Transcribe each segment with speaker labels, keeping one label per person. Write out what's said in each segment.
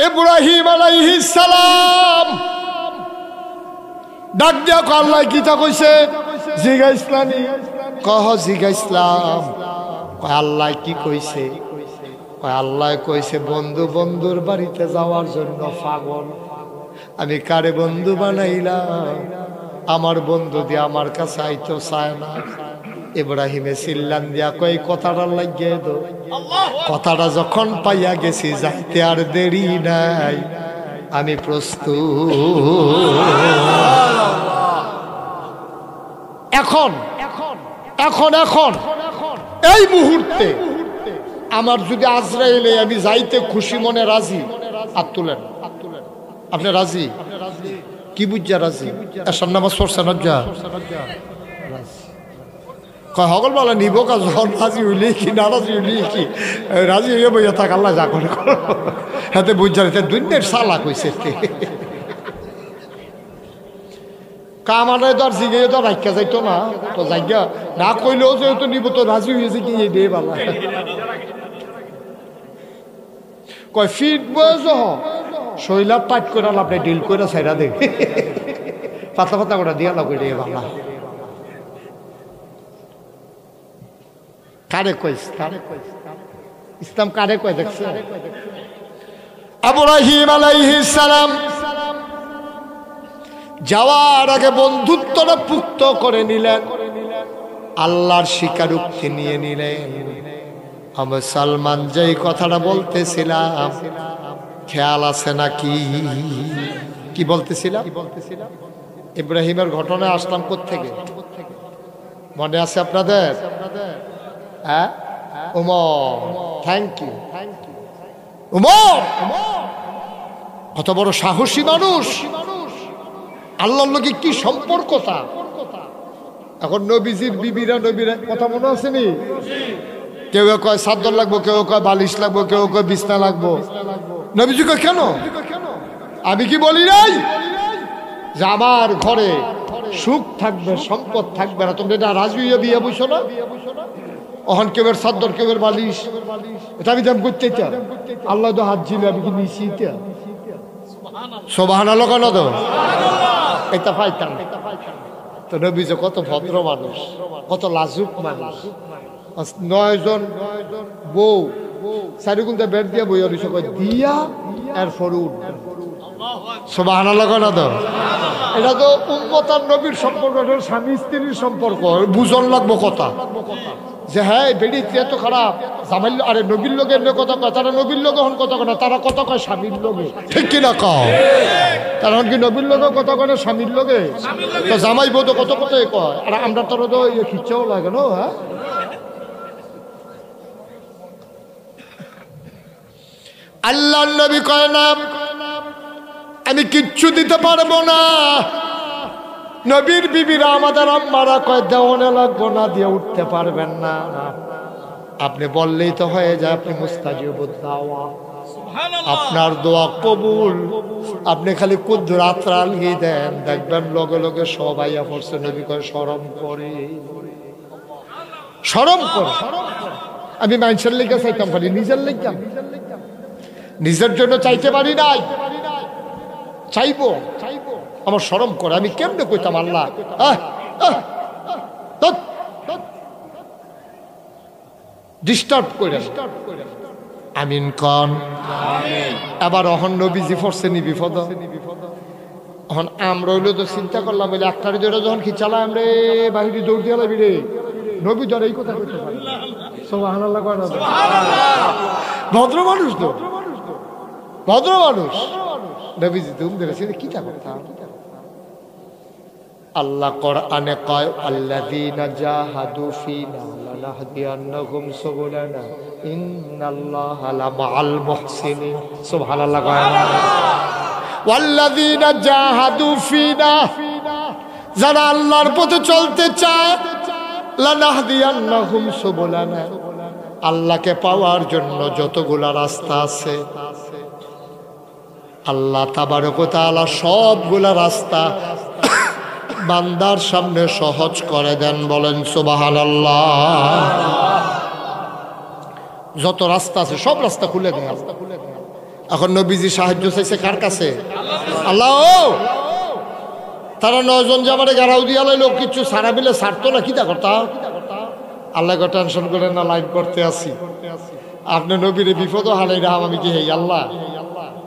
Speaker 1: ইব্রাহিম আলাইহিস সালাম ডাক দিয়া কয় আল্লাহ কিতা কইছে জিগাইছলানি কহ জিগাইছলাম কয় আল্লাহ কি কইছে কয় আল্লাহ কইছে বন্ধু বন্ধুর বাড়িতে যাওয়ার জন্য পাগল আমি কারে বন্ধু বানাইলাম আমার বন্ধু দিয়ে আমার কাছে আইতো চায় না ইব্রাহিমে চিল্লান দিয়া কই কথাটা লাগিয়ে দো কথাটা যখন পাইয়া গেছি যাইতে আর দেরি নাই আমি প্রস্তুত এখন এখন এখন এই মুহূর্তে আমার যদি আজরাইলে আমি যাইতে খুশি মনে রাজি হাত তুলেন আপনি রাজি কি বুঝা রাজি এসব নামাজ পড়ছেন যা হগল বলা নিব কাজ রাজি হইলে কি না রাজি হইলে কি রাজি হইয়া বইয়া থাক আল্লাহ যা করে হাতে বুঝা দুনিয়ার সালাক হইছে কামারে ধর জিগে তো রাখা যাইতো না তো জায়গা না কইলেও যেহেতু নিব তো রাজি হয়েছে কি এই দে বালা কয় ফিট বয়স শৈলা পাট করে আপনি ডিল করে সাইরা দে পাতলা পাতলা করে দিয়া লাগবে রে বালা কারে কইস ইসলাম কারে কয় দেখছে ইব্রাহিম আলাইহিস সালাম যাওয়ার আগে বন্ধুত্বটা পুক্ত করে নিলেন আল্লাহর স্বীকারোক্তি নিয়ে নিলেন আমি সালমান যেই কথাটা বলতেছিলাম খেয়াল আছে নাকি কি বলতেছিলাম ইব্রাহিমের ঘটনায় আসলাম কোত্থেকে মনে আছে আপনাদের হ্যাঁ ওমর থ্যাংক ইউ ওমর কত বড় সাহসী মানুষ আল্লাহর লগে কি সম্পর্কতা এখন নবীজির বিবিরা নবীরা কথা মনে আছে নি কেউ কয় চাদর লাগবো কেউ কয় বালিশ লাগবো কেউ কয় বিছনা লাগবো নবীজি কয় কেন আমি কি বলি নাই যে আমার ঘরে সুখ থাকবে সম্পদ থাকবে না তোমরা এটা রাজি হইয়া বিয়ে বুঝছো না অহন কেবের চাদর কেবের বালিশ এটা আমি দাম করতে চাই আল্লাহ তো হাত ঝিলে আমি কি নিছি সুবহানাল্লাহ কেন তো এটা পাইতাম তো নবীজি কত ভদ্র মানুষ কত লাজুক মানুষ 9 জন বউ চারিগুলতে বেড দিয়া বইয়া দিছে কয় দিয়া এরপর উঠবেন সুবহানাল্লাহ কেন তো এটা তো উম্মতার নবীর সম্পর্ক স্বামী স্ত্রীর সম্পর্ক বুঝন লাগবো কথা যে হ্যাঁ বেড়ি এত খারাপ জামাইল আরে নবীর লোকে এমনি কথা কয় তারা নবীর লোক হন কথা কয় না তারা কথা কয় স্বামীর লোকে ঠিক কিনা কও তারা কি নবীর লোকে কথা কয় না স্বামীর লোকে তো জামাই বউ তো কত কথাই কয় আর আমরা তোর তো খিচ্ছাও লাগে না হ্যাঁ আল্লাহ নবী কয় না আমি কিচ্ছু দিতে পারবো না নবীর বিবিরা আমাদের আম্মারা কয় দেওয়ানে লাগবো না দিয়ে উঠতে পারবেন না আপনি বললেই তো হয়ে যায় আপনি মুস্তাজিবুদ দাওয়া আপনার দোয়া কবুল আপনি খালি কুদরাত লাগিয়ে দেন দেখবেন লগে লগে সবাই পড়ছে নবী কয় শরম করে আমি মানুষের লেগে চাইতাম পারি নিজের লেগে নিজের জন্য চাইতে পারি নাই চাইবো আমার শরম করে আমি কেমনে কইতাম আল্লাহ ডিস্টার্ব করে আমিন কন আবার অহন নবীজি ফরছে নি বিপদ এখন আমরা হইলো তো চিন্তা করলাম বলে একটারে ধরে যখন খিচালাম রে বাহিরে দৌড় দিয়ে লাগবি রে নবী ধরে এই কথা কইতে পারি সুবহানাল্লাহ কয় না ভদ্র মানুষ তো ভদ্র মানুষ নবীজি দুম ধরেছে কি তা কথা আল্লাহ কোরআনে কয় আল্লাযীনা জাহাদু ফীনা লানাহদিয়ান্নাহুম সুবুলানা ইন্নাল্লাহা লামাআল মুহসিনিন সুবহানাল্লাহ কয় ওয়াল্লাযীনা জাহাদু ফীনা যারা আল্লাহর পথে চলতে চায় লানাহদিয়ান্নাহুম সুবুলানা আল্লাহকে পাওয়ার জন্য যতগুলা রাস্তা আছে আল্লাহ তাবারক ওয়া তাআলা সবগুলা রাস্তা বান্দার সামনে সহজ করে দেন বলেন সুবহানাল্লাহ যত রাস্তা আছে সব রাস্তা খুলে দেন এখন নবীজি সাহায্য চাইছে কার কাছে? আল্লাহ। তারা 9 জন যাবারে গাড়াও দিয়া লাইলো, কিছু সারা বিলে ছাড়তো না, কিতা করতাম? আল্লাহ টেনশন করে না, লাইন করতে আসি, আপনি নবীর বিপদ হালাই রাম, আমি কি হেই আল্লাহ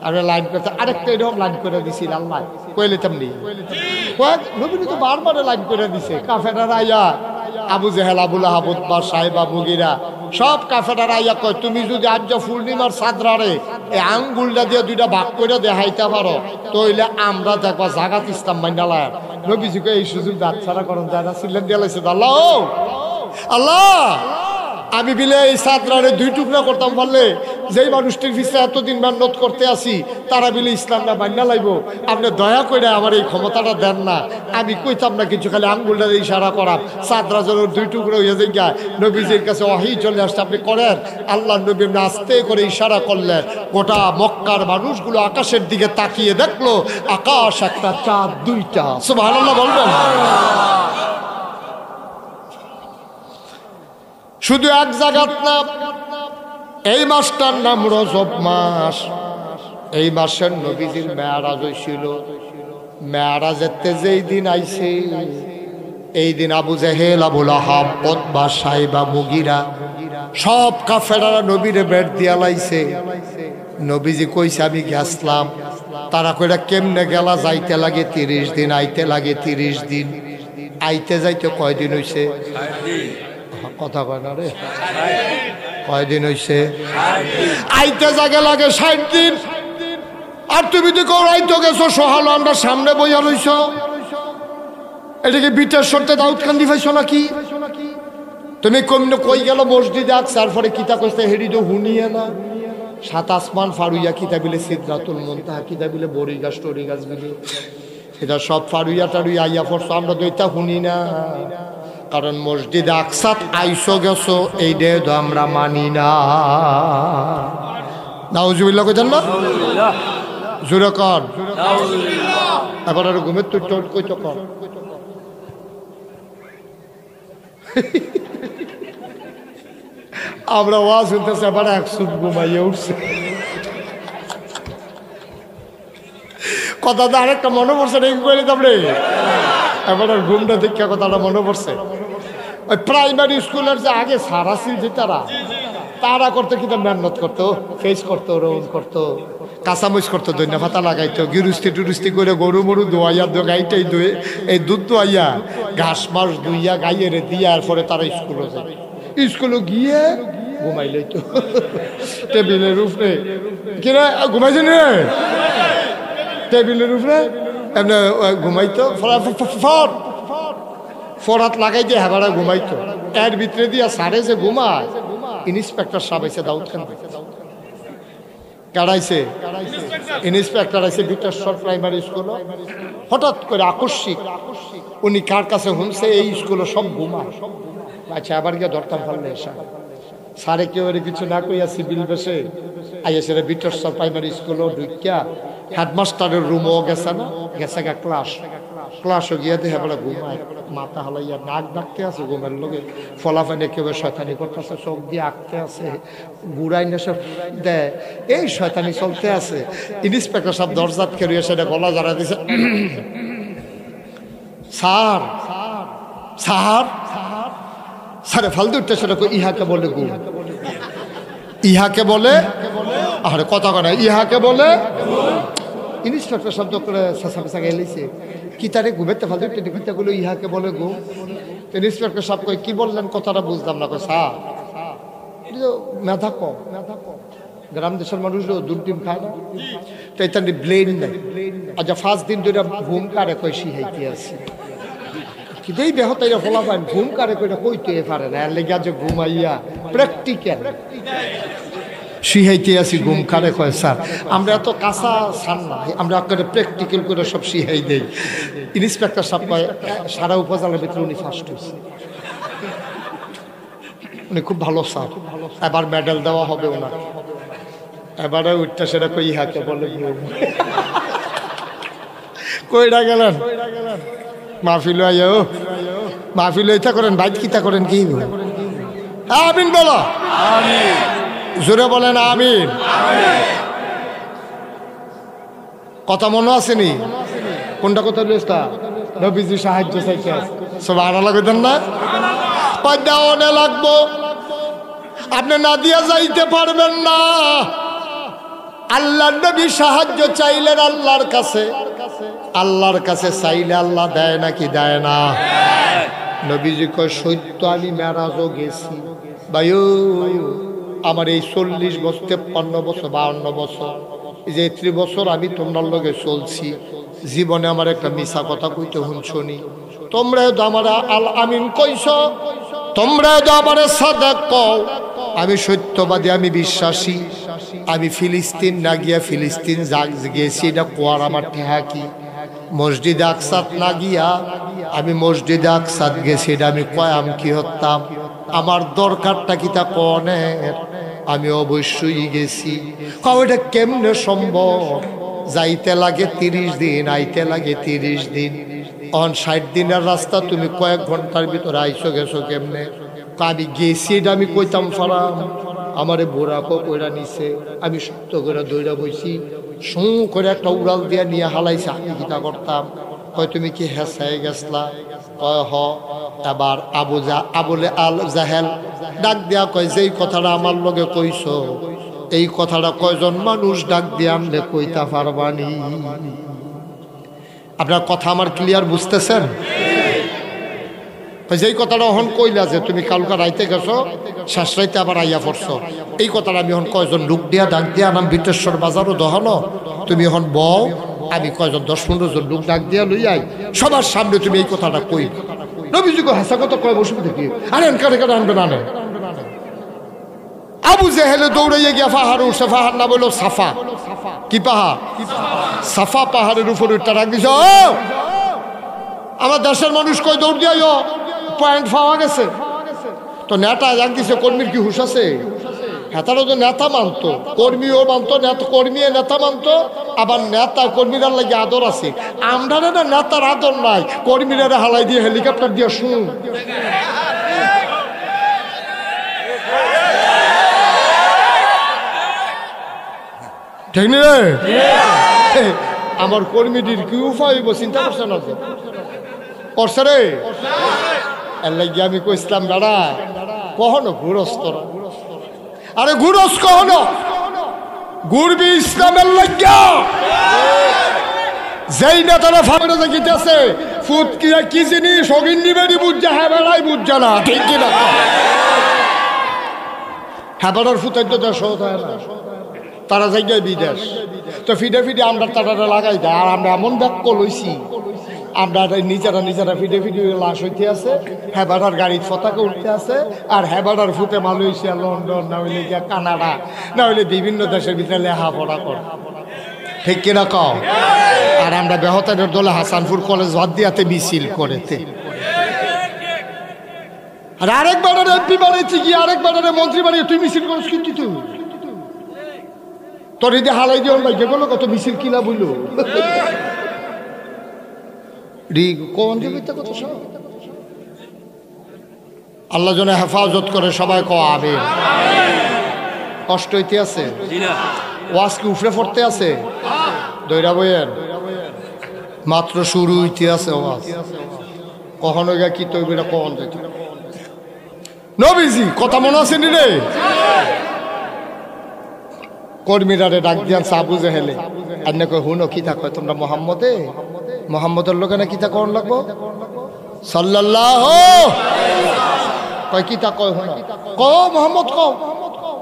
Speaker 1: আমি লাইন করতে আরেকটা এরকম লাইন করে দিছি আল্লাহ কইলে তেমনি নবীর তো বারবার লাইন করে দিছে। কাফেরারা আইয়া আবু জেহেল, আবুল আহাব, উতবা, সাইবা, মুগিরা সব কাফেরারা আইয়া কয় তুমি যদি আজ পূর্ণিমার চাঁদরারে এই আঙ্গুলটা দিয়ে 2টা ভাগ করে দেখাইতে পারো তাইলে আমরা দেখবা জাগাত ইসলাম মাইনালায়। নবীজিকে এই সুযোগ দাঁতছাড়া করেন যায় না, সিলেন দিয়ে লাইছে আল্লাহ আল্লাহ আমি বিলে এই চাঁদরারে 2 টুকরা করতাম পারলে যেই মানুষটির পিছনে এতদিন মেহনত করতে আসি তারা বিলে ইসলামটা মাইনা লাইব, আপনি দয়া করে আমার এই ক্ষমতাটা দেন না। আমি কইতাম না কিছু, খালি আঙ্গুলটা ইশারা করাম, চাঁদরা যেন 2 টুকরো হয়ে যায়। নবীজির কাছে ওয়াহি চলে আসছে, আপনি করেন। আল্লাহ নবী আস্তে করে ইশারা করলেন, গোটা মক্কার মানুষগুলো আকাশের দিকে তাকিয়ে দেখলো আকাশ একটা, চাঁদ 2টা। সুবহানাল্লাহ বলবেন। শুধু এক জায়গাত না, এই মাসটার নাম রজব মাস। এই মাসের নবীজির মেয়ারাজ হয়েছিল। মেয়ারাজেতে যেই দিন আইছে এই দিন আবু জেহেল, আবুল আহাব, উতবা, সাইবা, মুগিরা সব কাফেরারা নবীরে বেট দিয়া লাইছে। নবীজি কইছে আমি গেছলাম। তারা কইরা কেমনে গেলা? যাইতে লাগে 30 দিন, আইতে লাগে 30 দিন। আইতে যাইতে কয়দিন হইছে? কথা কয় না রে, কয়দিন হইছে? আইতে জাগে লাগে 60 দিন। আর তুমি তো আইতে গেছো সহালো, আমরা সামনে বইয়া রইছ। এটাকে বিটের শর্তে দাউদ কান্দি পাইছো নাকি? তুমি কমনে কই গেল মসজিদে আস, তারপরে কিতা কইতে হেডি তো হুনিয়ে না। 7 আসমান ফারুইয়া, কিতা বিলে সিদরাতুল মুনতাহা, কিতা বিলে বড়ি গাছ টরি গাছ বিলে, এটা সব ফারুইয়া টারুইয়া আইয়া পড়ছো, আমরা তো এটা শুনি না। কারণ মসজিদ আকসাত আইসো গেছো এইটা তো আমরা মানি না। নাউজুবিল্লাহ কইতেন না? জোরে কর। এবার আর ঘুমের তুই টোট কইতো কর। আমরা ওয়াজ শুনতেছে, এবার 100 ঘুমাইয়ে উঠছে। কথাটা আরেকটা মনে পড়ছে নাকি কইলে তারপরে এবার আর ঘুমটা দেখে কথাটা মনে পড়ছে। ওই প্রাইমারি স্কুলের যে আগে সারা ছিল যে তারা করতো, কিন্তু মেহনত করতো, ফেস করতো, রোজ করতো, কাঁচামরিচ করতো, দৈন্য পাতা লাগাইতো, গিরুস্তি টুরুস্তি করে গরু মরু দোয়াইয়া গাইটাই দোয়ে, এই দুধ দোয়াইয়া ঘাস মাস দুইয়া গাইয়ের দিয়া, এরপরে তারা স্কুলে যায়। স্কুলে গিয়ে ঘুমাই লইতো টেবিলের উপরে। কিনা ঘুমাইছেন রে? টেবিলের উপরে এমনি ঘুমাইতো, ফরাত লাগাই দিয়ে হেবারা ঘুমাইতো। এর ভিতরে দিয়া সারে যে ঘুমায়, ইন্সপেক্টর সাহেব আইছে দাউদ খান কাড়াইছে, ইন্সপেক্টর আইছে বিটেশ্বর প্রাইমারি স্কুল। হঠাৎ করে আকস্মিক উনি কার কাছে শুনছে এই স্কুলে সব ঘুমায়। আচ্ছা আবার গিয়ে ধরতাম পারলে এসা সারে কেউ কিছু না কইয়া সিভিল বেসে আইসে বিটেশ্বর প্রাইমারি স্কুলও ঢুকিয়া হেডমাস্টারের রুমও গেছে না, গেছে গা ক্লাসও গিয়া দেখে বলে ঘুমায়, মাথা হালাইয়া নাক ডাকতে আছে ঘুমের লোকে, ফলাফানে কেউ শয়তানি করতেছে, চোখ দিয়ে আঁকতে আছে, বুড়াই নেশে দেয়, এই শয়তানি চলতে আছে। ইন্সপেক্টর সব দরজাত খেয়ে সেটা গলা জারা দিছে, স্যার স্যার স্যারে ফালতু উঠতে সেটা ইহাকে বলে ঘুম, ইহাকে বলে আরে কথা কথা ইহাকে বলে। ইন্সপেক্টর শব্দ করে সাসা পেশা গেলিছে কি তারে ঘুমেতে ফালতু উঠতে ঘুরতেগুলো ইহাকে বলে ঘুম। ইন্সপেক্টর সব কই কি বললেন কথাটা বুঝলাম না। স্যার মেধা কম, গ্রাম দেশের মানুষ দুধ ডিম খায় না, তো এটা ব্লেন নাই। আচ্ছা 5 দিন ধরে ঘুম কারে কই শিখাইতে আছে, কিন্তু বেহতাইরা ফলা পান ঘুম কারে কইটা কইতে পারে না, এর লেগে যে ঘুমাইয়া প্র্যাকটিক্যাল শিখাইতে আসি ঘুম কারে কয়। স্যার আমরা এত কাঁচা সার না, আমরা আপনাদের প্র্যাকটিক্যাল করে সব শিখাই দেই। ইন্সপেক্টর সাহেব কয় সারা উপজেলার ভিতরে উনি ফার্স্ট হয়েছে, উনি খুব ভালো স্যার, এবার মেডেল দেওয়া হবে ওনাকে। এবারে উঠটা সেটা কই ইহাকে বলে কইটা গেলেন মাহফিল আইও, মাহফিল ইচ্ছা করেন বাইক কিতা করেন কি আমিন বলো, জোরে বলেন আমিন। কথা মনে আসেনি? কোনটা কথা বলেছে? নবীজি সাহায্য চাইছে, সুবহানাল্লাহ কইতেন না? দেওয়ানে লাগবো, আপনি না দিয়া যাইতে পারবেন না। আল্লাহর নবী সাহায্য চাইলেন আল্লাহর কাছে, আল্লাহর কাছে চাইলে আল্লাহ দেয় নাকি দেয় না? নবীজি কয় সত্য, আমি মেরাজও গেছি ভাইও, আমার এই 40 বছর 53 বছর 52 বছর এই যে 30 বছর আমি তোমার লগে চলছি, জীবনে আমার একটা মিছা কথা কইতে শুনছনি। তোমরা তো আমার আল আমিন কইছ, তোমরা তো আমার সাদেক কও, আমি সত্যবাদী, আমি বিশ্বাসী। আমি ফিলিস্তিন না গিয়া ফিলিস্তিন গেছি, এটা কোয়ার আমার ঠেহা কি? মসজিদে আকসাত না গিয়া আমি মসজিদে আকসাত গেছি, এটা আমি কয়াম কি হতাম? আমার দরকারটা কি তা কনের? আমি অবশ্যই গেছি। এটা কেমনে সম্ভব? যাইতে লাগে 30 দিন, আইতে লাগে 30 দিন। 60 দিনের রাস্তা তুমি কয়েক ঘন্টার ভিতরে আইসো গেছো কেমনে? আমি গেছি, এটা আমি কইতাম ফারাম। আমারে বোরা কইরা নিছে, আমি সত্য করে দৌড়া বইছি, শু করে একটা উড়াল দিয়া নিয়ে হালাইছে। আমি কিতা করতাম? কয় তুমি কি হেসায় গেছলা? কয় হ। এবার আবুলে আল জাহেল ডাক দিয়া কয়, যেই কথাটা আমার লগে কইছো এই কথাটা কয়জন মানুষ ডাক দিয়ে আনলে কইতা পারবানি? আপনার কথা আমার ক্লিয়ার বুঝতেছেন? যেই কথাটা হন কইলা যে তুমি কালকা রাইতে গেছো, শেষ রাইতে আবার আইয়া পড়ছো, এই কথাটা আমি হন কয়জন লোক দিয়া ডাক দিয়া নাম বিটেশ্বর বাজারও দহনো, তুমি হন বউ, আমি কয়জন 10-15 জন লোক ডাক দিয়া লই আই, সবার সামনে তুমি এই কথাটা কই। নবীজি কয় হাসা কথা কয়, বসে দেখি আরে কারে কারে আনবে না। আবু জেহেলে দৌড়াইয়া গিয়া পাহাড়ে উঠছে, পাহাড় না বললো সাফা। কি পাহাড়? সাফা পাহাড়ের উপরে উঠতে ডাক দিছ, আমার দেশের মানুষ কই দৌড় দিয়া পয়েন্ট পাওয়া গেছে। তো নেতা ডাক দিছে, কর্মীর কি হুশ আছে? হেতারও তো নেতা মানতো, কর্মীও মানতো, কর্মী নেতা মানতো, আবার নেতা কর্মীরা লাগে আদর আছে। আমরা না নেতার আদর নাই, কর্মীরা হালাই দিয়ে হেলিকপ্টার দিয়ে শুন। ঠিক নি রে? আমার কর্মীটির কি উপায় হইব চিন্তা করছে না? করছে রে। এর লাগে আমি কইছিলাম দাদা কখনো ঘুরস তোরা, আরে ঘুরস কখনো ঘুরবি ইসলামের লাগিয়া। যেই না তারা ফাঁড়ে দেখিতেছে ফুট কিরা কি জিনিস অগিন নিবেনি বুঝছে, হ্যাঁ বেড়াই বুঝছে না। ঠিক কিনা? হ্যাঁ বেড়ার ফুটের তো দেশ হয় না, তারা জায়গায় বিদেশ। তো ফিডে ফিডে আমরা তারা লাগাই দেয়। আর আমরা এমন ব্যাক লইছি, আমরা নিজেরা ফিডে ফিডে লাশ হইতে আছে, হেবাডার গাড়ির পতাকা উঠতে আছে, আর হেবাডার ফুটে মালয়েশিয়া, লন্ডন, না হইলে গিয়া কানাডা, না হইলে বিভিন্ন দেশের ভিতরে লেখাপড়া করে। ঠিক কিনা কও? আর আমরা বেহতারের দলে হাসানপুর কলেজ বাদ দিয়াতে মিছিল করেতে, আর আরেকবার এমপি বানাইছি কি, আরেকবার মন্ত্রী বানিয়ে তুই মিছিল করিস কিন্তু তুই তোর এই যে হালাই দিয়ে ভাই যেগুলো কত মিছিল কিলা বইল আল্লাহ যেন হেফাজত করে, সবাই কও আমিন। কষ্ট হইতে আছে, ওয়াজ কি উফরে পড়তে আছে? দৈরা বইয়ের মাত্র শুরু হইতে আছে ওয়াজ, কখনো গা কি তৈরি কখন যেত নবীজি কথা মনে আছে নি রে? কর্মীরা ডাক দিয়ান আবু জেহেলে, আর না কয় হুনো কি তা কয় তোমরা মোহাম্মদের লোকে না কি তা কন লাগবো সাল্লাল্লাহু, কয় কি তা কয় হুনো কও মোহাম্মদ কও,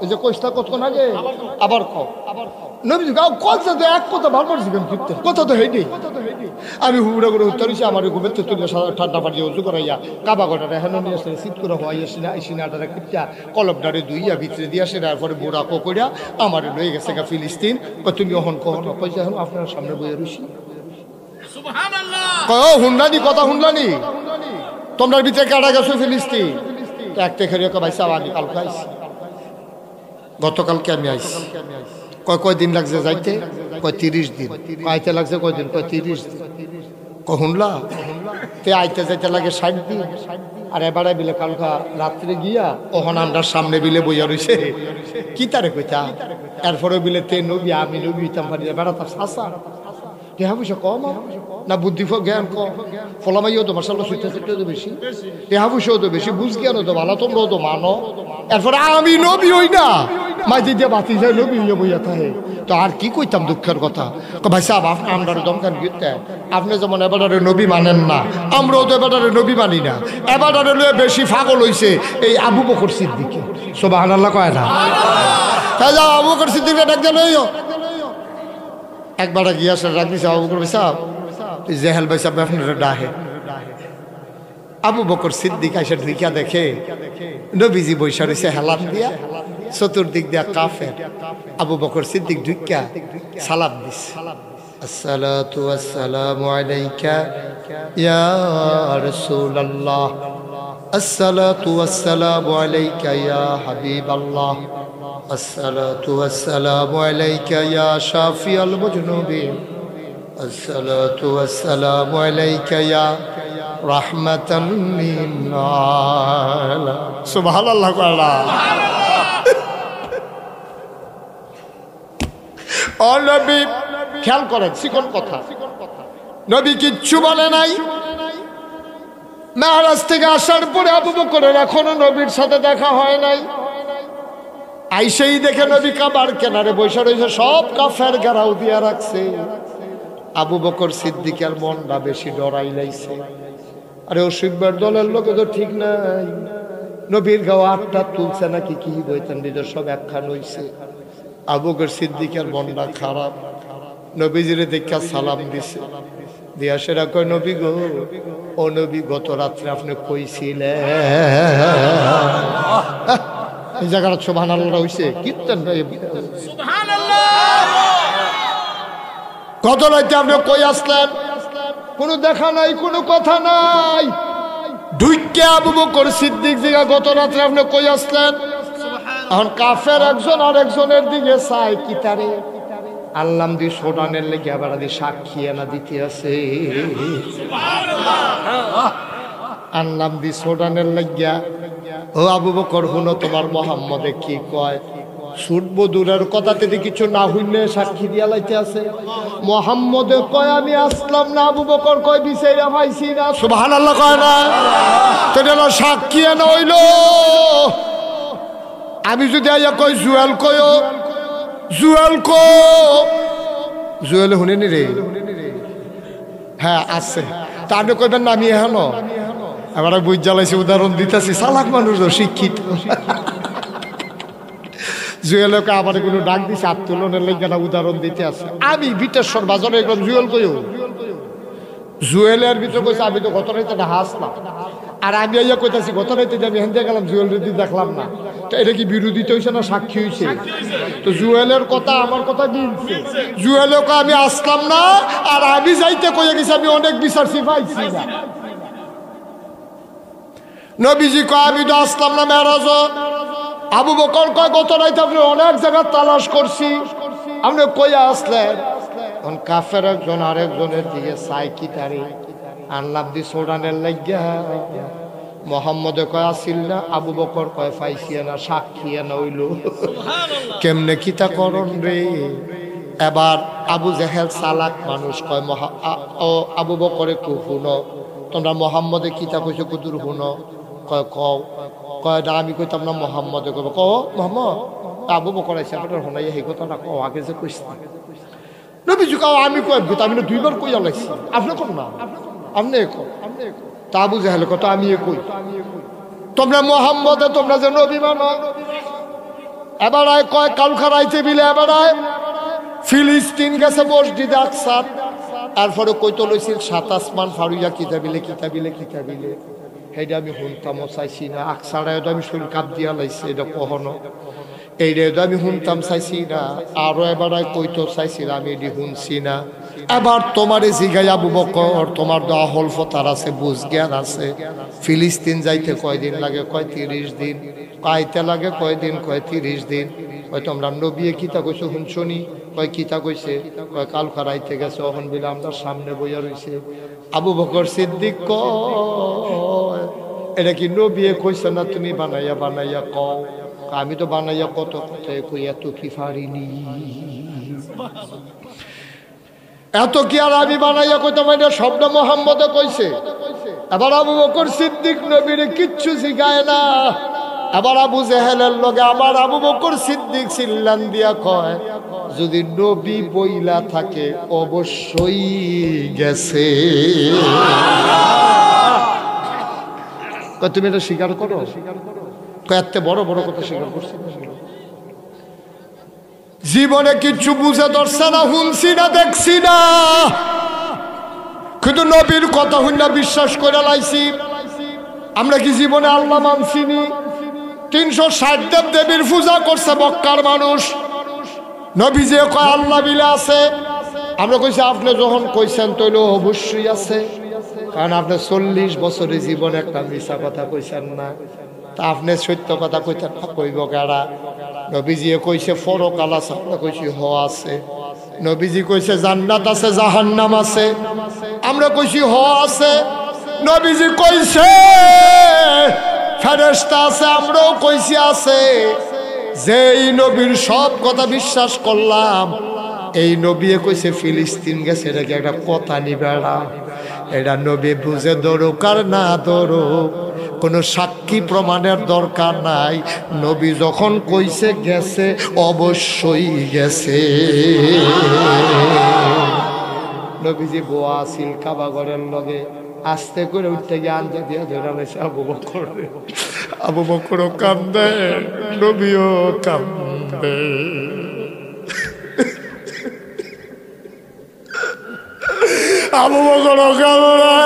Speaker 1: এই যে কইস্তা কতক্ষণ আগে আবার কও নবীজি গাও কথা তো এক কথা ভালো জিগান ফিরতে কথা তো হেডি। আমি হুবড়া করে উত্তরিছি, আমার ঘুমের তো তুলে ঠান্ডা পানি উজু করাইয়া কাবা গোটাটা হেন নিয়ে আসলে শীত করে হওয়াই আসি না আইসিনাটা কিচ্ছা কলবডারে দুইয়া ভিতরে দিয়ে আসে, তারপরে বোরা কইরা আমার লয়ে গেছে গা ফিলিস্তিন। তুমি অহন কহন কইছে এখন আপনার সামনে বইয়ে রইছি, কয় হুন্ডানি কথা হুন্ডানি তোমরা ভিতরে কাটা গেছো ফিলিস্তিন। একটা খেয়ে ভাই সাহ আমি কালকে আইসি, গতকালকে আমি আইসি। কয়দিন লাগছে যাইতে? কয় 30 দিন। আইতে লাগছে কয়দিন? কয় 30 দিন। শুনলা তে আইতে যাইতে লাগে 60 দিন। আর এবারে বিলে কালকা রাত্রে গিয়া ওখানে আমরা সামনে বিলে বইয়া রয়েছে কি তারে কইতা, এরপরে বিলে তে নবী আমি নবী হইতাম পারি বেড়াতাম সাসা টেহা পয়সা কম না বুদ্ধি জ্ঞান কম ফলামাইও তো মার্শাল্লাহ সুইটা সেটা তো বেশি টেহা পয়সাও তো বেশি বুঝ জ্ঞানও তো ভালো তোমরাও তো মানো এরপরে আমি নবী হই না মাঝে দিয়ে বাতি যায় নবী হইয়া বইয়া থাকে তো আর কি কইতাম দুঃখের কথা ভাই সাহেব আমরা দমকান গিয়ে আপনি যেমন এবারে নবী মানেন না আমরাও তো এবারে নবী মানি না এবারে লয়ে বেশি পাগল হইছে এই আবু বকর সিদ্দিক সুবহানাল্লাহ কয় না তাই যাও আবু বকর সিদ্দিককে ডাক দেন একবার গিয়া সে ডাক দিছে আবু বকর ভাই সাহেব জেহেল ভাই সাহেব আপনারা ডাহে আবু বকর সিদ্দিক আইসা ঢুকিয়া দেখে নবীজি বৈশা রয়েছে হেলান দিয়া চতুর্দিক দিয়া কাফের আবু বকর সিদ্দিক ঢুকিয়া সালাম দিছে আসসালাতু ওয়াসসালামু আলাইকা ইয়া রাসূলুল্লাহ আসসালাতু ওয়াসসালামু আলাইকা ইয়া হাবিবাল্লাহ আসসালাতু ওয়াসসালামু আলাইকা ইয়া শাফিয়াল মুজনুবিন আসসালাতু ওয়াসসালামু আলাইকা ইয়া রাহমাতান লিল আলামিন সুবহানাল্লাহ কয়লা ও নবী খেয়াল করেন চিকন কথা নবী কিচ্ছু বলে নাই মেরাজ থেকে আসার পরে আবু বকরের এখনো নবীর সাথে দেখা হয় নাই আইসেই দেখে নবী কাবার কেনারে বসে রয়েছে সব কাফের ঘেরাও দিয়া রাখছে আবু বকর সিদ্দিকের মনটা বেশি ডরাই লাইছে আরে ও শিববার দলের লোক তো ঠিক নাই নবীর গাও আটটা তুলছে নাকি কি বইতেন নিজের সব একখান হইছে আবু বকর সিদ্দিকের মনটা খারাপ নবীজিরে দেখা সালাম দিছে দিয়া সেরা কয় নবী গো ও নবী গত রাত্রে আপনি কইছিলেন এই জায়গাটা সুবহানাল্লাহ হইছে কীর্তন সুবহানাল্লাহ কত রাতে আপনি কই আসলেন কোনো দেখা নাই কোনো কথা নাই ঢুইকে আবু বকর সিদ্দিক জিগা গত রাতে আপনি কই আসলেন এখন কাফের একজন আরেকজনের দিকে চায় কি তারে আল্লাম দি সোডানের লেগে আবার সাক্ষী এনা দিতে আছে আল্লাম দি সোডানের লাগিয়া ও আবু বকর হুনো তোমার মোহাম্মদে কি কয় ছুটবো দূরের কথাতে কিছু না হইলে সাক্ষী দিয়া লাইতে আছে মোহাম্মদে কয় আমি আসলাম না আবু বকর কয় বিচাইরা পাইছি না সুবহানাল্লাহ কয় না তো এটা সাক্ষী এনা হইল আমি যদি আইয়া কই জুয়েল কয় জুয়েল কো জুয়েল শুনিনি রে হ্যাঁ আছে তা আপনি কইবেন না আমি এখনো এবার বুঝ জ্বালাইছি উদাহরণ দিতেছি চালাক মানুষ শিক্ষিত জুয়েলকে আবার কোনো ডাক দিছে আত্মোলনের লেগে উদাহরণ দিতে আছে আমি বিটেশ্বর বাজারে একদম জুয়েল কইও জুয়েলের ভিতরে কইছে আমি তো গত রাইতে না হাসলাম আর আমি আইয়া কইতাছি গত রাইতে আমি হেন দিয়ে গেলাম জুয়েল রেডি দেখলাম না তো এটা কি বিরোধিতা হয়েছে না সাক্ষী হয়েছে তো জুয়েলের কথা আমার কথা মিলছে জুয়েলকে আমি আসলাম না আর আমি যাইতে কইয়া গেছি আমি অনেক বিচারছি পাইছি না নবীজি কয় আমি তো আসলাম না মেরাজ আবু বকর কয় গত রাইতে আপনি অনেক জায়গা তালাশ করছি আপনি কইয়া আসলেন কাফের একজন আরেকজনের দিকে চাই কি তারি আনলাম দি সোডানের লাগিয়া মোহাম্মদে কয় আসিল না আবু বকর কয় পাইছি না সাক্ষী না হইল কেমনে কিতা করন রে এবার আবু জেহেল চালাক মানুষ কয় আবু বকরে কু শুনো তোমরা মোহাম্মদে কিতা কইছো কুদুর শুনো কয় কও কয় না আমি কইতাম না মোহাম্মদে কব ক মোহাম্মদ আবু বকর আইসা আপনার শোনাই সেই কথাটা কও আগে যে কইছি নবীজি কাও আমি কই আমি দুইবার কইয়া লাগছি আপনি কোন না আপনি কো তা আবু জেহেল কত আমি কই তোমরা মোহাম্মদে তোমরা যে নবী মানো এবার আয় কয় কালখারাইতে বিলে এবার আয় ফিলিস্তিন গেছে মসজিদে আকসা তারপরে কইতো লইছিল সাত আসমান ফারুইয়া কিতাবিলে সেইটা আমি শুনতামও চাইছি না আকসারায় আমি শরীর কাপ দিয়া লাইছি এটা কখনো এইটা আমি শুনতাম চাইছি না আরো এবার কইতো চাইছি না আমি এটি শুনছি না এবার তোমার জিগাই আবু বকর তোমার দেওয়া হল ফতার আছে বুঝ জ্ঞান আছে ফিলিস্তিন যাইতে কয়দিন লাগে কয় 30 দিন আইতে লাগে কয়দিন কয় 30 দিন কয় তোমরা নবী কিতা কইছো শুনছনি কয় কিতা কইছে কয় কাল খারাইতে গেছে ওখান বিলে আমরা সামনে বইয়া রইছে আবু বকর সিদ্দিক কয় এটা কি নবী কইছে না তুমি বানাইয়া কও আমি তো বানাইয়া কত কথা কই এত কি পারিনি এত কি আর আমি বানাইয়া কইতে পারি না? শব্দ মোহাম্মদে কইছে। এবার আবু বকর সিদ্দিক নবীরে কিচ্ছু শিখায় না। আবার আবু জেহেলের লগে আবার আবু বকর সিদ্দিক চিল্লান দিয়া কয়, যদি নবী বইলা থাকে অবশ্যই গেছে। তুমি এটা স্বীকার করো? এত বড় বড় কথা স্বীকার করছি। জীবনে কিচ্ছু বুঝে ধরছে না, শুনছি না, দেখছি না, কিন্তু নবীর কথা হইনা বিশ্বাস করে লাইছি। আমরা কি জীবনে আল্লাহ মানছিনি? 360 দেব দেবীর পূজা করছে মক্কার মানুষ। নবী যে কয় আল্লাহ বিলে আছে, আমরা কইছি আপনি যখন কইছেন তইলে অবশ্যই আছে, কারণ আপনি 40 বছরের জীবনে একটা মিছা কথা কইছেন না। তা আপনি সত্য কথা কইতেন না, কইব কারা? নবীজি কইছে পরকাল আছে, আমরা কইছি হ আছে। নবীজি কইছে জান্নাত আছে, জাহান্নাম আছে, আমরা কইছি হ আছে। নবীজি কইছে ফেরেশতা আছে, আমরাও কইছি আছে। যেই নবীর সব কথা বিশ্বাস করলাম, এই নবী কইছে ফিলিস্তিন গেছে, এটা কি একটা কথা নিবেড়া? এটা নবী বুঝে দরুক আর না দরুক, কোনো সাক্ষী প্রমাণের দরকার নাই। নবী যখন কইছে গেছে, অবশ্যই গেছে। নবীজি বোয়া আছিল কাবাগরের লগে, আস্তে করে উঠতে গিয়ে আঞ্জা দিয়া ধরে লাইছে আবু বকর। আবু বকরও কান্দে, নবীও কান্দে। আবু বকরও কান্দে,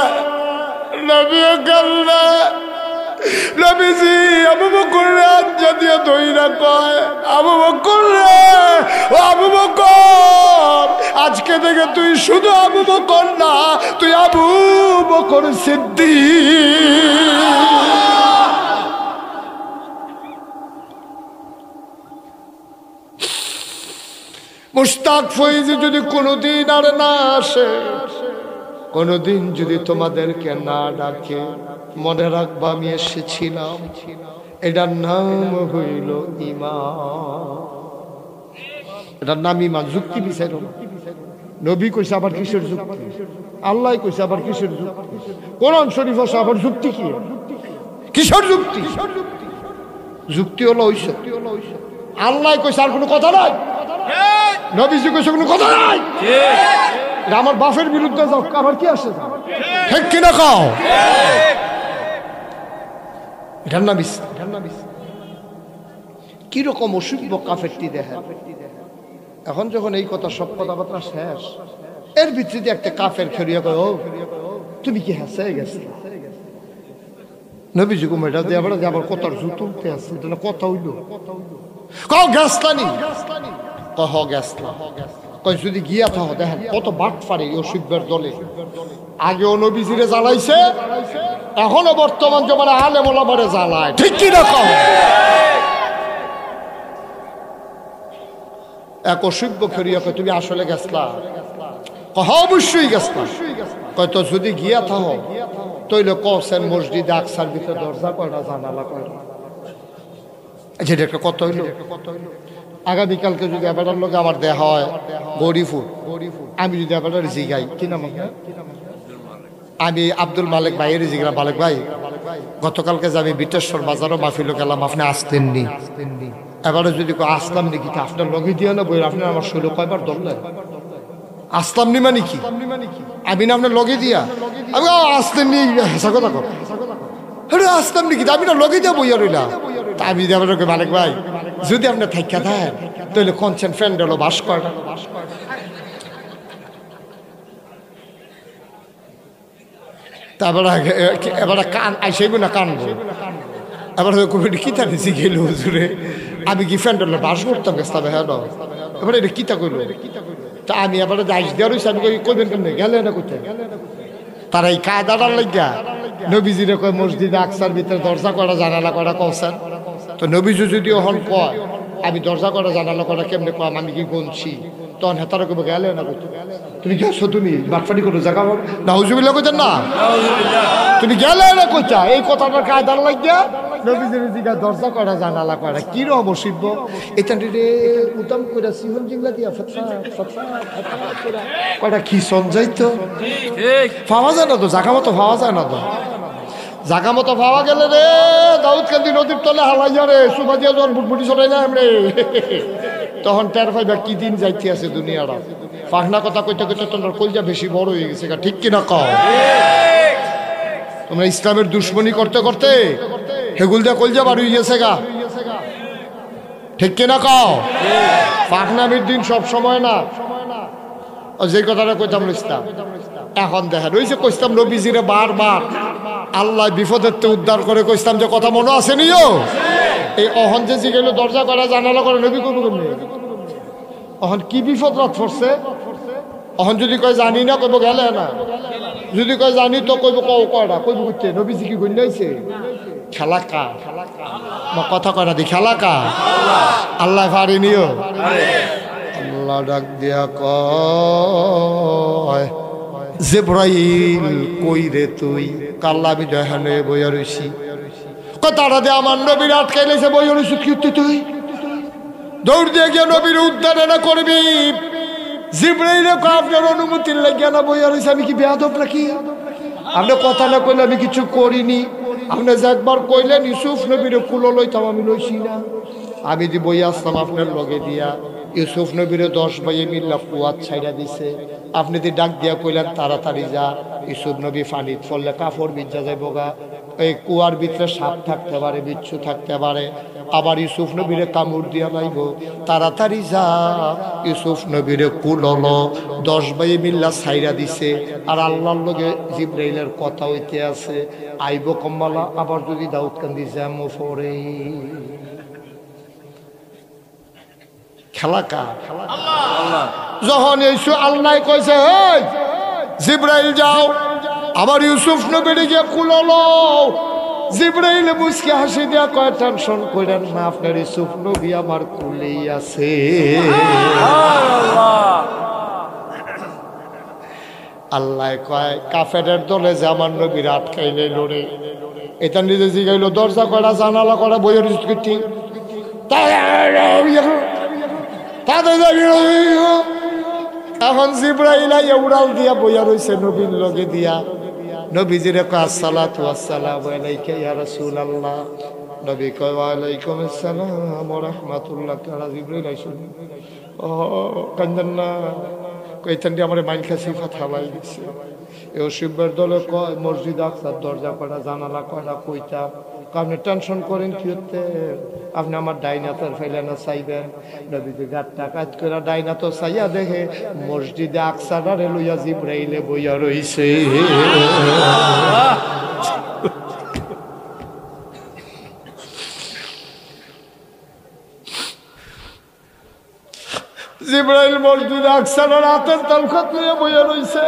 Speaker 1: নবীও কান্দে। নবীজি আবু বকর আঞ্জা দিয়া ধইরা কয়, আবু বকর রে, ও আবু বকর, আজকে থেকে তুই শুধু আবু বকর না, তুই আবু বকর সিদ্দিক। মুশতাক ফয়েজি যদি কোনোদিন আর না আসে, কোনোদিন যদি তোমাদেরকে না ডাকে, মনে রাখবা আমি এসেছিলাম। এটার নাম হইল ঈমান। এটার নাম ঈমান। যুক্তি বিচার নবী কইছে আবার কিসের যুক্তি? আল্লাহ কইছে আবার কিসের যুক্তি? কোরআন শরীফ আছে আবার যুক্তি কি? কিসের যুক্তি? যুক্তি হলো ঐশ্বর। আল্লাহ কইছে আর কোনো কথা নাই, নবীজি কইছে কোনো কথা নাই। আমার বাপের বিরুদ্ধে যাও, আবার কি আসে? ঠিক কিনা খাও? এটার নাম ইসলাম। কিরকম অসভ্য কাফেরটি দেখেন। এখন যখন এই কথা সব কথাবার্তা শেষ, এর ভিত্তিতে একটা কাফের খেরিয়া কয়, ও তুমি কি হাসে গেছে? নবীজি কো মেটা দিয়ে আবার কথার জুতো উঠতে আছে, এটা কথা হইল। কও গেছলানি, কহ গেছলা। কয় যদি গিয়া থাকো, দেখেন কত বাট পারে অসভ্যের দলে। আগেও নবীজিরে জ্বালাইছে, এখনো বর্তমান জমানে আলেম ওলামারে জ্বালায়। ঠিক কি না কও? এক অসভ্য খেরিয়া কয় তুমি আসলে গেছলা? কহ অবশ্যই গেছলা। কয় তো যদি গিয়া থাকো তইলে কছেন মসজিদে আকসার ভিতরে দরজা কয়টা, জানালা কয়টা? যেটা একটা কথা হইল। আগামীকালকে যদি এবারের লোক আমার দেয়া হয় গরিফুর, আমি যদি এবারের জিগাই কি নাম, আমি আব্দুল মালিক ভাইয়ের জিগা, মালিক ভাই গতকালকে যে আমি বিটেশ্বর বাজারও মাহফিল গেলাম, আপনি আসতেননি। এবারে যদি আসলাম নাকি, আপনার লগে দিয়ে না বই, আপনার আমার শরীর কয়বার ধরলেন? আসলাম নি মানে কি? আমি না আপনার লগে দিয়া, আমি আসতেননি, হেসা কথা কর, আসতাম নাকি? আমি না লগে দিয়া বইয়া রইলাম। আমি মালিক ভাই যদি আপনার থাইকা থাকেন তাহলে কনসেন্ট ফ্রেন্ড হলো বাস করা। তারপরে এবার কান আইসাইব না কানবো, এবার কবিটি কিতা দিছি গেল হুজুরে, আমি কি ফ্রেন্ড হলো বাস করতাম গেছতাম। হ্যাঁ এবার এটা কিতা করলো? তা আমি এবার আইস দেওয়া রয়েছে, আমি কইবেন কেমনে গেলে না কোথায়? তারা এই কায়দাটার লাগিয়া নবীজিরে কয় মসজিদে আকসার ভিতরে দরজা করা জানালা করা কওছেন। তো নবীজি যদি ওহন কয় আমি দরজা করা জানালা করা কেমনে কম, আমি কি গুনছি, তখন হেতারা কবে গেলে না কইতো তুমি গেছো, তুমি বাটফাটি কোনো জায়গা নাউজুবিল্লাহ কইতেন না, তুমি গেলে না কইতা। এই কথাটার কায়দার লাগিয়া নবীজির জিগা দরজা করা জানালা করা কি রকম শিব এটা রে উত্তম কইরা সিহন জিংলা দিয়া ফতফা ফতফা কইরা কয়টা কি সঞ্জাইতো ঠিক পাওয়া যায় না তো জায়গা মতো পাওয়া যায় না তো জায়গা মতো পাওয়া গেলে রে দাউদকান্দি নদীর তলে হালাইয়া রে সুবাদিয়া জন বুটবুটি চড়াই না রে তখন টের পাইবা কি দিন যাইতে আছে দুনিয়াটা পাখনা কথা কইতে কইতে তোমার কলজা বেশি বড় হয়ে গেছে ঠিক কিনা কও তোমরা ইসলামের দুশ্মনী করতে করতে হেগুল দিয়া কলজা বার হয়ে গেছে গা ঠিক কিনা কও পাখনামির দিন সব সময় না যে কথাটা কইতাম ইসলাম এখন দেখা রয়েছে কইতাম নবীজিরে বারবার আল্লাহ বিপদের তে উদ্ধার করে কইতাম যে কথা মনে আছে নিও এই অহন যে জিগেলো দরজা করা জানালা করে নবী করবো কেমনি অহন কি বিপদ রাত পড়ছে অহন যদি কয় জানি না কইব গেলে না যদি কয় জানি তো কইব কও কয়টা কইব করতে নবীজি কি গন্যাইছে খেলা কা কথা কয়টা দি খেলা কা আল্লাহ পারি নিও আল্লাহ ডাক দিয়া কয় জিবরাইল কই রে তুই কাল্লা আমি দয়ানে বইয়া রইছি কথাটা দে আমার নবীর আটকাইলেছে বইয়া রইছি কি তুই দৌড় দিয়ে গিয়ে নবীর উদ্ধার না করবি জিবরাইল আপনার অনুমতির লাগিয়া না বইয়া রইছে আমি কি বেয়াদব নাকি আপনি কথা না কইলে আমি কিছু করিনি আপনি যে একবার কইলেন ইউসুফ নবীর কুলো লইতাম আমি লইছি না আমি যে বই আসতাম আপনার লগে দিয়া ইউসুফ নবীর 10 ভাইয়ে মিল্লা কুয়াত ছাইড়া দিছে আপনি যে ডাক দিয়া কইলেন তাড়াতাড়ি যা ইউসুফ নবী পানিত পড়লে কাপড় ভিজা যাইব গা এই কুয়ার ভিতরে সাপ থাকতে পারে বিচ্ছু থাকতে পারে আবার ইউসুফ নবীরে কামড় দিয়া লাইব তাড়াতাড়ি যা ইউসুফ নবীরে কুললো 10 ভাইয়ে মিল্লা ছাইড়া দিছে আর আল্লাহর লগে জিবরাইলের কথা হইতে আছে আইব কম্বালা আবার যদি দাউদকান্দি জ্যামো পড়ে খেলা কা যখন এইসু আল্লাহ কইছে জিবরাইল যাও আবার ইউসুফ নবীরে গিয়ে কুললো জিবরাইল মুসকে হাসি দিয়া কয় টেনশন কইরেন না আপনার ইউসুফ নবী আমার কুলেই আছে আল্লাহ কয় কাফেরের দলে যে আমার নবীর আটকাইলে লড়ে এটা নিজে জিগাইলো দরজা করা জানালা করা বইয়ের স্কুটি এখন জিবরাইল উড়াল দিয়া বইয়া রইছে নবীর লগে দিয়া নবীজিরে কয় আসসালাতু ওয়াসসালামু আলাইকা ইয়া রাসূলুল্লাহ নবী কয় ওয়া আলাইকুম আসসালাম ওয়া রাহমাতুল্লাহ তাআলা জিবরাইল আইসুন ও কান্দেন না কইতেন যে আমার মাইলকা সিফাত হালাই দিছে এই শিবের দলে কয় মসজিদ আকসার দরজা করা জানালা করা কইতাম আপনি টেনশন করেন কি হতে আপনি আমার ডাইনাতের ফেলে না চাইবেন নবীজি গাটটা কাজ করে ডাইনাত চাইয়া দেখে মসজিদে আকসারে লইয়া জিবরাইলে বইয়া রইছে জিবরাইল মসজিদে আকসারের হাতের তালখাত লইয়া বইয়া রইছে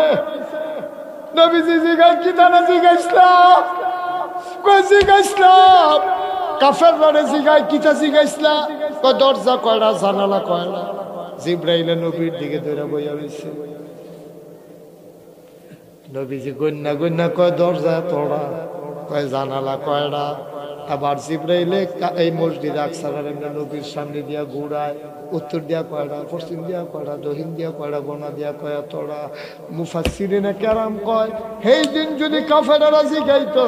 Speaker 1: নবীজি জিগাই কি তারা জিগাইছিলাম জিগাইছিলাম কাফের রানে জিগাই কিতা জিগাইছিলাম দরজা কয়টা জানালা কয়টা জিবরাইলে নবীর দিকে ধরে বইয়া রইছে নবীজি গন্যা গন্যা কয় দরজা তোড়া কয় জানালা কয়টা আবার জিবরাইলে এই মসজিদ আকসারের নবীর সামনে দিয়া ঘুরায় উত্তর দিয়া কয়টা পশ্চিম দিয়া কয়টা দক্ষিণ দিয়া কয়টা গোনা দিয়া কয়া তোড়া মুফাসসিরিনে কেরাম কয় সেই দিন যদি কাফেরেরা জিগাইতো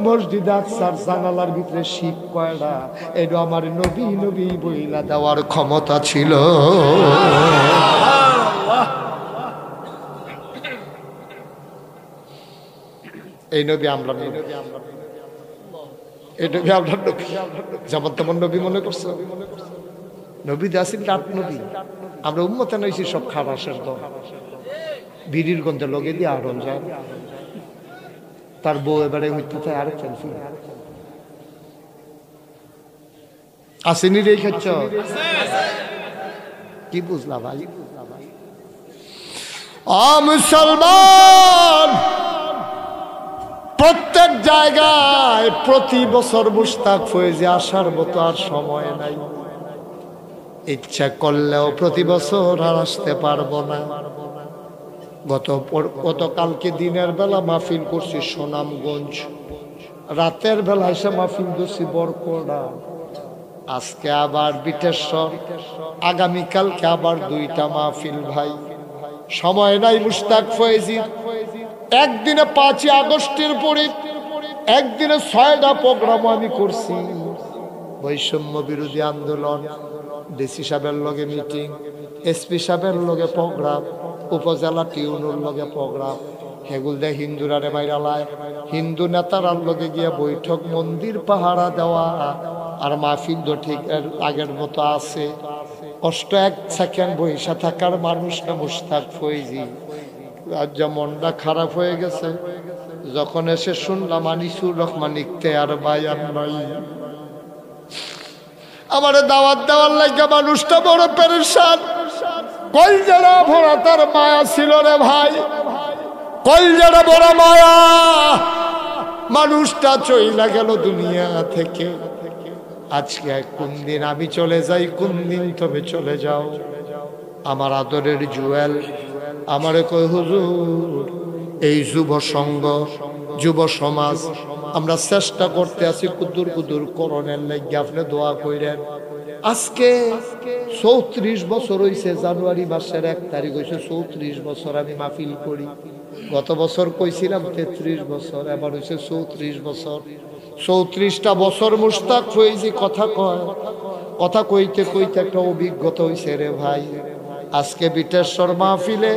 Speaker 1: মসজিদ আকসার জানালার ভিতরে শিখ কয়টা এটা আমার নবী নবী বইলা দেওয়ার ক্ষমতা ছিল এই নবী আমরা এই নবী আমরা নবী যেমন তেমন নবী মনে করছে নবী দাসিন রাত নবী আমরা উম্মতে নইছি সব খাবাসের দল বিড়ির গন্ধে লগে দিয়ে আড়ন যায় তার বউ এবারে হইতে আরেক ফেলছি আসেনি রে খাচ্ছ কি বুঝলা ভাই মুসলমান প্রত্যেক জায়গায় প্রতি বছর মুশতাক ফয়েজে আসার মতো আর সময় নাই ইচ্ছা করলেও প্রতি বছর আর আসতে পারবো না গতকালকে দিনের বেলা মাহফিল করছি সুনামগঞ্জ রাতের বেলা এসে মাহফিল দোষী বরকোড়া, আজকে আবার বিটেশ্বর, আগামীকালকে আবার 2টা মাহফিল ভাই। সময় নাই মুশতাক ফয়েজির। একদিনে 5ই আগস্টের পরে একদিনে 6টা প্রোগ্রাম আমি করছি। বৈষম্য বিরোধী আন্দোলন, ডিসি সাহেবের লগে মিটিং, এসপি সাহেবের লগে প্রোগ্রাম, উপজেলা টিউনুর লগে প্রোগ্রাম, হেগুল দে হিন্দুরারে বাইরালায়, হিন্দু নেতারার লগে গিয়া বৈঠক, মন্দির পাহারা দেওয়া, আর মাহফিল তো ঠিক আগের মতো আছে। কষ্ট 1 সেকেন্ড বৈশা থাকার মানুষ না মুশতাক ফয়েজি। আজ যা মনটা খারাপ হয়ে গেছে, যখন এসে শুনলাম আনিসুর রহমান ইখতিয়ার বায়ান নাই, আমার দাওয়াত দেওয়ার লাগে মানুষটা বড় পেরেশান। কলজারা ভরা তার মায়া ছিল রে ভাই, কলজারা বড় মায়া। মানুষটা চইলা গেল দুনিয়া থেকে। আজকে কোন দিন আমি চলে যাই, কোন দিন তবে চলে যাও। আমার আদরের জুয়েল আমারে কই, হুজুর এই যুব সংঘ, যুব সমাজ আমরা চেষ্টা করতে আছি কুদুর কুদুর করণের লাগে, আপনি দোয়া কইরেন। আজকে 34 বছর হইছে, জানুয়ারি মাসের 1 তারিখ হইছে 34 বছর আমি মাহফিল করি। গত বছর কইছিলাম 33 বছর, এবার হইছে 34 বছর। 34টা বছর মুশতাক ফয়েজি কথা কয়, কথা কইতে কইতে একটা অভিজ্ঞতা হইছে রে ভাই। আজকে বিটেশ্বর মাহফিলে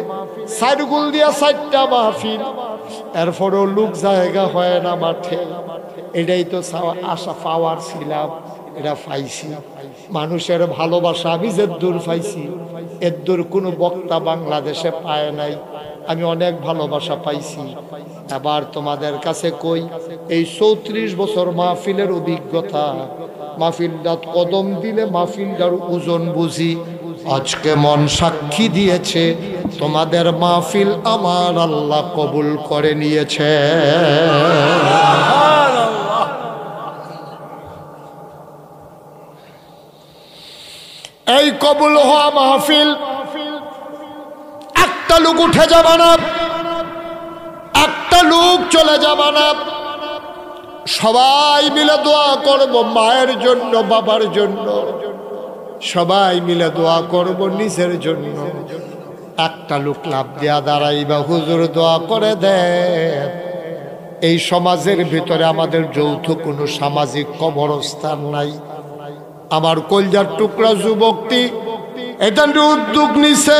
Speaker 1: 4 গুল দিয়া 4টা মাহফিল, এরপরও লোক জায়গা হয় না মাঠে। এটাই তো আশা পাওয়ার ছিলাম, এটা পাইছি। মানুষের ভালোবাসা আমি যে দূর পাইছি, এর দূর কোনো বক্তা বাংলাদেশে পায় নাই। আমি অনেক ভালোবাসা পাইছি। এবার তোমাদের কাছে কই, এই 34 বছর মাহফিলের অভিজ্ঞতা, মাহফিলটা কদম দিলে মাহফিলটার ওজন বুঝি। আজকে মন সাক্ষী দিয়েছে, তোমাদের মাহফিল আমার আল্লাহ কবুল করে নিয়েছে। এই কবুল হওয়া মাহফিল একটা লোক উঠে যাবে না, একটা লোক চলে যাবে না। সবাই মিলে দোয়া করব মায়ের জন্য, বাবার জন্য, সবাই মিলে দোয়া করব নিজের জন্য। একটা লোক লাভ দেয়া দাঁড়াইবা, হুজুর দোয়া করে দেন। এই সমাজের ভিতরে আমাদের যৌথ কোনো সামাজিক কবরস্থান নাই। আমার কলজার টুকরা যুবকটি এটা উদ্যোগ নিছে,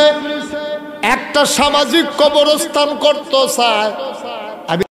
Speaker 1: একটা সামাজিক কবরস্থান করতে চায়।